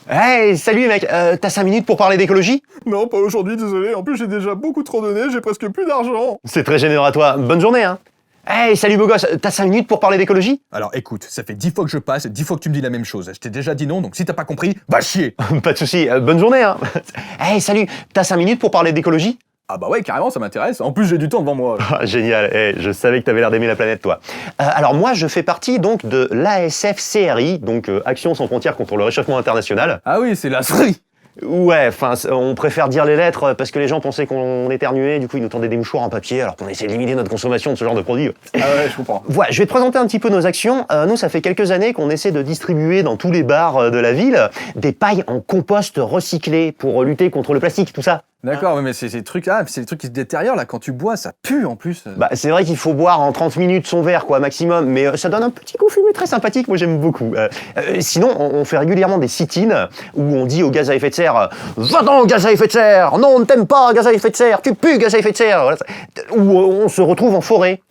Hey, salut mec, t'as 5 minutes pour parler d'écologie? Non, pas aujourd'hui, désolé. En plus, j'ai déjà beaucoup trop donné, j'ai presque plus d'argent. C'est très généreux à toi, bonne journée hein. Hey, salut beau gosse, t'as 5 minutes pour parler d'écologie? Alors écoute, ça fait 10 fois que je passe, 10 fois que tu me dis la même chose. Je t'ai déjà dit non, donc si t'as pas compris, va chier. Pas de soucis, bonne journée hein. Hey, salut, t'as 5 minutes pour parler d'écologie? Ah bah ouais, carrément, ça m'intéresse. En plus, j'ai du temps devant moi. Ah, génial, hey, je savais que t'avais l'air d'aimer la planète toi. Alors moi, je fais partie donc de l'ASF-CRI, donc Action sans frontières contre le réchauffement international. Ah oui, c'est la cerise. Ouais, enfin, on préfère dire les lettres parce que les gens pensaient qu'on éternuait, du coup ils nous tendaient des mouchoirs en papier alors qu'on essaie de limiter notre consommation de ce genre de produits. Ah ouais, je comprends. Voilà, je vais te présenter un petit peu nos actions. Nous, ça fait quelques années qu'on essaie de distribuer dans tous les bars de la ville des pailles en compost recyclé pour lutter contre le plastique, tout ça. D'accord, mais c'est ces trucs, c'est les trucs qui se détériorent là quand tu bois, ça pue en plus. Bah, c'est vrai qu'il faut boire en 30 minutes son verre, quoi, maximum, mais ça donne un petit goût fumé très sympathique, moi j'aime beaucoup. Sinon, on fait régulièrement des sit-ins où on dit aux gaz à effet de serre va-t'en, gaz à effet de serre! Non, on ne t'aime pas, gaz à effet de serre! Tu pues, gaz à effet de serre! Voilà. Où on se retrouve en forêt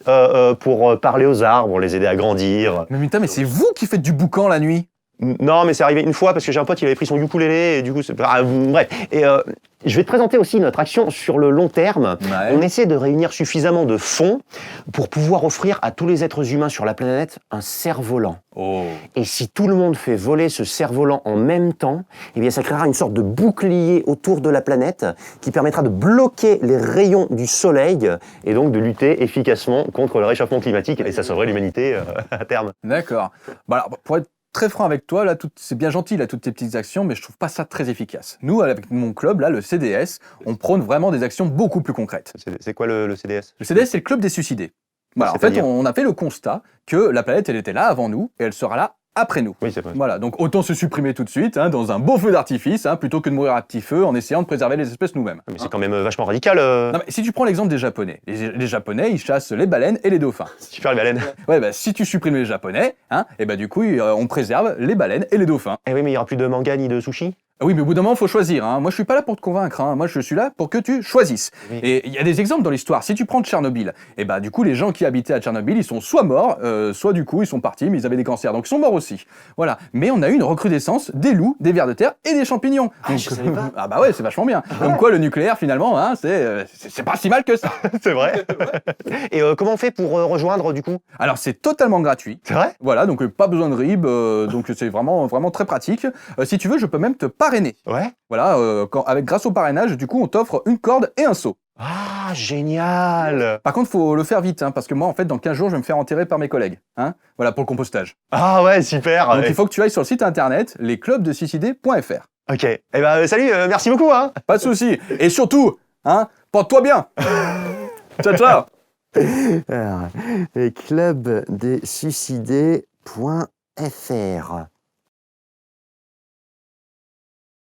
pour parler aux arbres, les aider à grandir. Mais putain, mais c'est vous qui faites du boucan la nuit. Non, mais c'est arrivé une fois parce que j'ai un pote, il avait pris son ukulélé et du coup, bref. Et je vais te présenter aussi notre action sur le long terme. Ouais. On essaie de réunir suffisamment de fonds pour pouvoir offrir à tous les êtres humains sur la planète un cerf-volant. Oh. Et si tout le monde fait voler ce cerf-volant en même temps, eh bien, ça créera une sorte de bouclier autour de la planète qui permettra de bloquer les rayons du soleil et donc de lutter efficacement contre le réchauffement climatique et ça sauverait l'humanité à terme. D'accord. Bah alors, pour être très franc avec toi, là, c'est bien gentil, là, toutes tes petites actions, mais je trouve pas ça très efficace. Nous, avec mon club, là, le CDS, on prône vraiment des actions beaucoup plus concrètes. C'est quoi le CDS? Le CDS, c'est le club des suicidés. Voilà, en fait, C'est-à-dire on a fait le constat que la planète, elle était là avant nous, et elle sera là après nous. Oui, c'est vrai. Voilà, donc autant se supprimer tout de suite, hein, dans un beau feu d'artifice, hein, plutôt que de mourir à petit feu en essayant de préserver les espèces nous-mêmes. Mais c'est quand même vachement radical. Non, mais si tu prends l'exemple des Japonais, les Japonais, ils chassent les baleines et les dauphins. Super les baleines. Ouais, bah si tu supprimes les Japonais, hein, et bah du coup, on préserve les baleines et les dauphins. Eh oui, mais il n'y aura plus de manga ni de sushi. Ah oui, mais au bout d'un moment, faut choisir. Hein. Moi, je suis pas là pour te convaincre. Hein. Moi, je suis là pour que tu choisisses. Oui. Et il y a des exemples dans l'histoire. Si tu prends Tchernobyl, et bah du coup, les gens qui habitaient à Tchernobyl, ils sont soit morts, soit du coup, ils sont partis, mais ils avaient des cancers, donc ils sont morts aussi. Voilà. Mais on a eu une recrudescence des loups, des vers de terre et des champignons. Donc, je savais pas. ah bah ouais, c'est vachement bien. Comme quoi, le nucléaire, finalement, hein, c'est pas si mal que ça. C'est vrai. Et comment on fait pour rejoindre du coup? Alors, c'est totalement gratuit. C'est vrai? Voilà, donc pas besoin de RIB, donc c'est vraiment, vraiment très pratique. Si tu veux, je peux même te parrainer. Ouais. Voilà, grâce au parrainage, du coup, on t'offre une corde et un seau. Ah, génial. Par contre, faut le faire vite, hein, parce que moi, en fait, dans 15 jours, je vais me faire enterrer par mes collègues. Hein, voilà, pour le compostage. Ah ouais, super. Donc, il faut que tu ailles sur le site internet lesclubdesuicidés.fr. Ok. Eh ben, salut, merci beaucoup, hein. Pas de souci. Et surtout, hein, porte-toi bien. Ciao, ciao. Alors, clubdesuicidés.fr